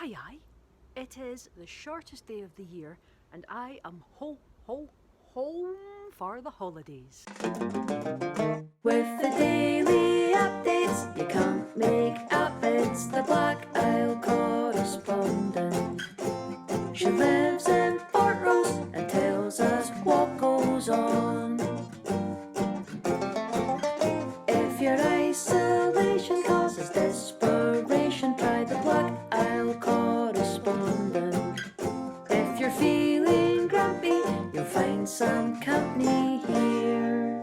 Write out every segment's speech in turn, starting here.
Aye. It is the shortest day of the year and I am home for the holidays. With the daily updates you can't make up, it's the Black Isle Correspondent. She lives in Port Rose and tells us what goes on. If your isolation causes desperation, try the Black Isle Correspondent. If you're feeling grumpy, you'll find some company here.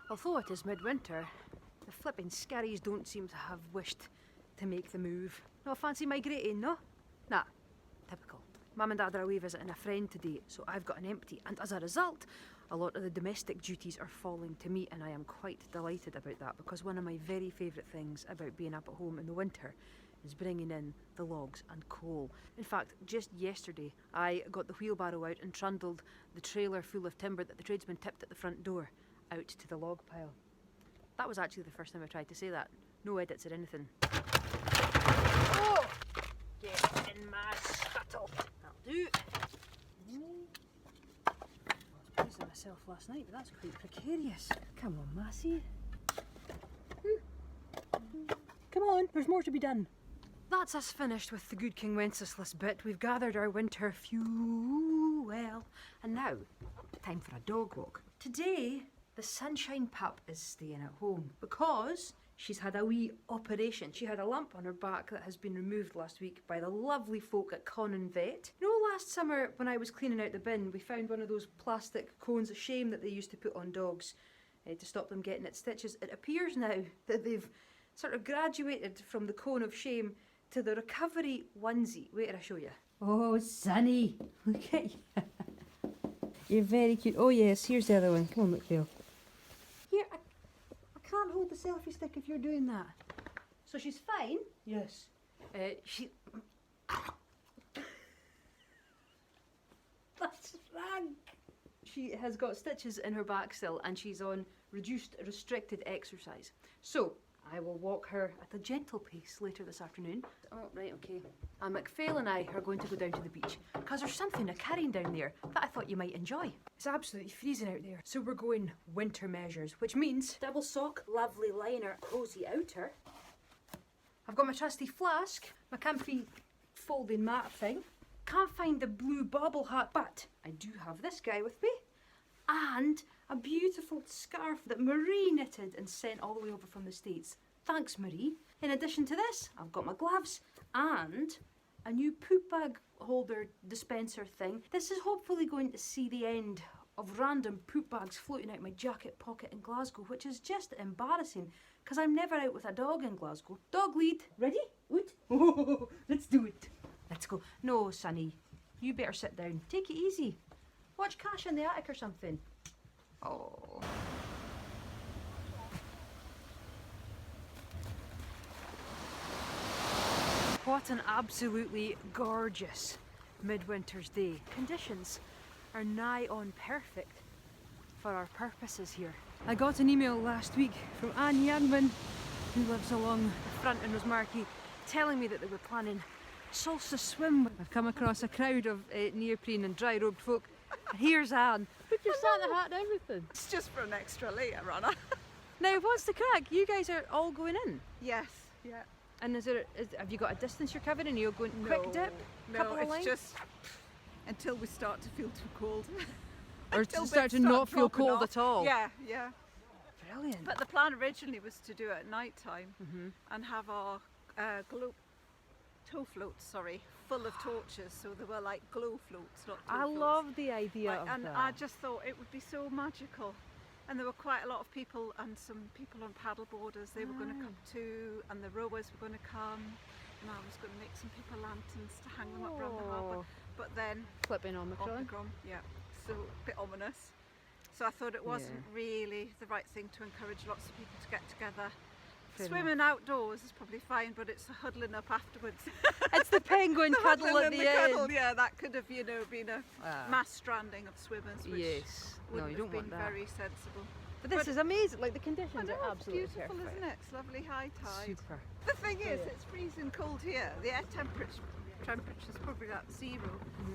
Although it is midwinter, the flipping scarries don't seem to have wished to make the move. No fancy migrating, no? Nah, typical. Mum and Dad are away visiting a friend today, so I've got an empty, and as a result, a lot of the domestic duties are falling to me, and I am quite delighted about that, because one of my very favourite things about being up at home in the winter is bringing in the logs and coal. In fact, just yesterday, I got the wheelbarrow out and trundled the trailer full of timber that the tradesman tipped at the front door out to the log pile. That was actually the first time I tried to say that. No edits or anything. Oh! Get in my scuttle. That'll do. I was pleased with myself last night, but that's quite precarious. Come on, Massey. Come on, there's more to be done. That's us finished with the Good King Wenceslas bit. We've gathered our winter fuel, and now, time for a dog walk. Today, the Sunshine Pup is staying at home because she's had a wee operation. She had a lump on her back that has been removed last week by the lovely folk at Conan Vet. You know, last summer when I was cleaning out the bin, we found one of those plastic cones of shame that they used to put on dogs to stop them getting its stitches. It appears now that they've sort of graduated from the cone of shame to the recovery onesie. Wait till I show you. Oh, Sunny, look at you. You're very cute. Oh yes, here's the other one. Come on, McPhail. Here, I can't hold the selfie stick if you're doing that. So she's fine? Yes. That's rank. She has got stitches in her back still and she's on reduced, restricted exercise. So, I will walk her at a gentle pace later this afternoon. Oh, right, okay. And McPhail and I are going to go down to the beach because there's something occurring down there that I thought you might enjoy. It's absolutely freezing out there. So we're going winter measures, which means double sock, lovely liner, cosy outer. I've got my trusty flask, my comfy folding mat thing. Can't find the blue bobble hat, but I do have this guy with me. And a beautiful scarf that Marie knitted and sent all the way over from the States. Thanks, Marie. In addition to this, I've got my gloves and a new poop bag holder dispenser thing. This is hopefully going to see the end of random poop bags floating out my jacket pocket in Glasgow, which is just embarrassing because I'm never out with a dog in Glasgow. Dog lead. Ready? Woot? Oh, let's do it. Let's go. No, Sonny, you better sit down. Take it easy. Watch Cash in the Attic or something. Oh. What an absolutely gorgeous midwinter's day. Conditions are nigh on perfect for our purposes here. I got an email last week from Anne Youngman, who lives along the front in Rosemarkie, telling me that they were planning Solstice Swim. I've come across a crowd of neoprene and dry-robed folk. And here's Anne. Put your Santa hat and everything. It's just for an extra layer, Anna. Now, what's the crack? You guys are all going in? Yes, yeah. And have you got a distance you're covering and you're going quick dip? No, it's just until we start to feel too cold. Or to start to not feel cold at all? Yeah, yeah. Brilliant. But the plan originally was to do it at night time and have our tow floats, full of torches, so they were like glow floats, not tow floats. Love the idea of and that. I just thought it would be so magical. And there were quite a lot of people and some people on paddle boarders they were going to come too, and the rowers were going to come, and I was going to make some paper lanterns to hang them up around the harbour. But then flipping Omicron, yeah, so a bit ominous. So I thought it wasn't really the right thing to encourage lots of people to get together. Swimming outdoors is probably fine, but it's the huddling up afterwards. It's the penguin cuddle at the end. Cuddle, yeah, that could have, been a mass stranding of swimmers, which yes, wouldn't no, you don't have been want that. very sensible. But this is amazing. Like the I conditions know, are it's absolutely beautiful, perfect. isn't it? It's lovely high tide. Super. The thing is, Brilliant. it's freezing cold here. The air temperature's probably at 0,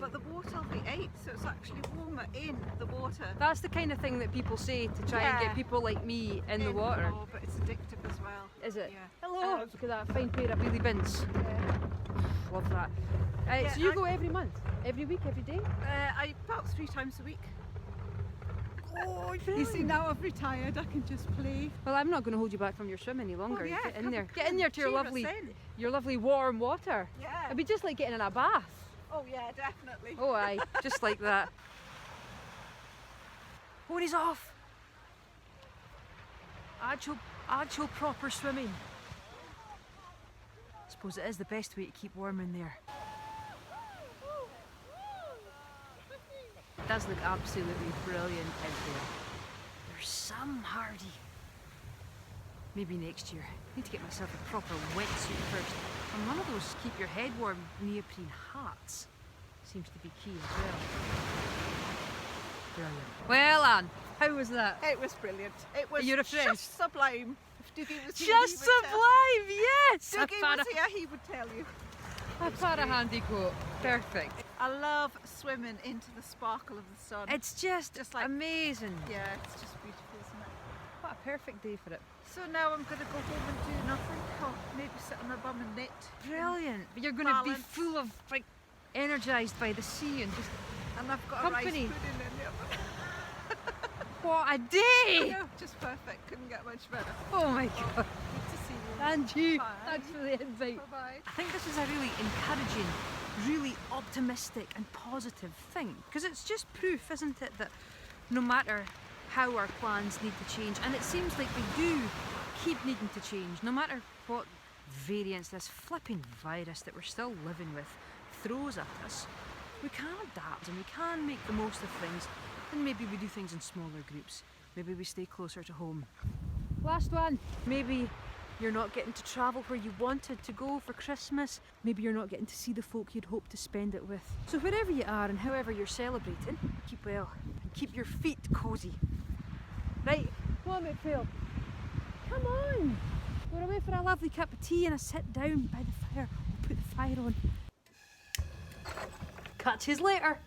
but the water will be 8, so it's actually warmer in the water. That's the kind of thing that people say to try and Yeah. get people like me in the water. Oh, but it's addictive as well. Is it? Yeah. Hello! Look at that fine pair of wheelie bins. Yeah. Love that. Yeah, so you I- go every month? Every week? Every day? About 3 times a week. Oh, You see, now I've retired, I can just play. Well, I'm not going to hold you back from your swim any longer. yeah, Get in come- there. come Get in there to your cheer us lovely, in. warm water. Yeah. It'd be just like getting in a bath. Oh yeah, definitely. Oh, aye, just like that. Oh, and he's off. Actual proper swimming. I suppose it is the best way to keep warm in there. It does look absolutely brilliant out there. There's Sam Hardy. Maybe next year. I need to get myself a proper wetsuit first. And one of those keep your head warm neoprene hats seems to be key as well. Brilliant. Well, Anne, how was that? It was brilliant. It was Are you refreshed? just sublime. If Dougie was here, Just he would sublime, yes! Tell, Dougie was here, he would tell you. A para-handy coat. Perfect. I love swimming into the sparkle of the sun. It's just like- amazing. Yeah, it's just beautiful, isn't it? What a perfect day for it. So now I'm going to go home and do nothing. Or maybe sit on my bum and knit. Brilliant. But you're going to be Balance. full of, like, energised by the sea and just, And I've got Company. a rice pudding in the oven. what a day! Yeah, just perfect. Couldn't get much better. Oh my God. Good to see you. And you. Bye. Thanks for the invite. Bye-bye. I think this is a really encouraging, really optimistic and positive thing, because it's just proof, isn't it, that no matter how our plans need to change, and it seems like they do keep needing to change, no matter what variants this flipping virus that we're still living with throws at us, we can adapt and we can make the most of things, and maybe we do things in smaller groups. Maybe we stay closer to home. Last one. Maybe you're not getting to travel where you wanted to go for Christmas. Maybe you're not getting to see the folk you'd hoped to spend it with. So wherever you are and however you're celebrating, keep well and keep your feet cosy. Right, come on, Phil. Come on. We're away for a lovely cup of tea and a sit down by the fire. We'll put the fire on. Catch yous later.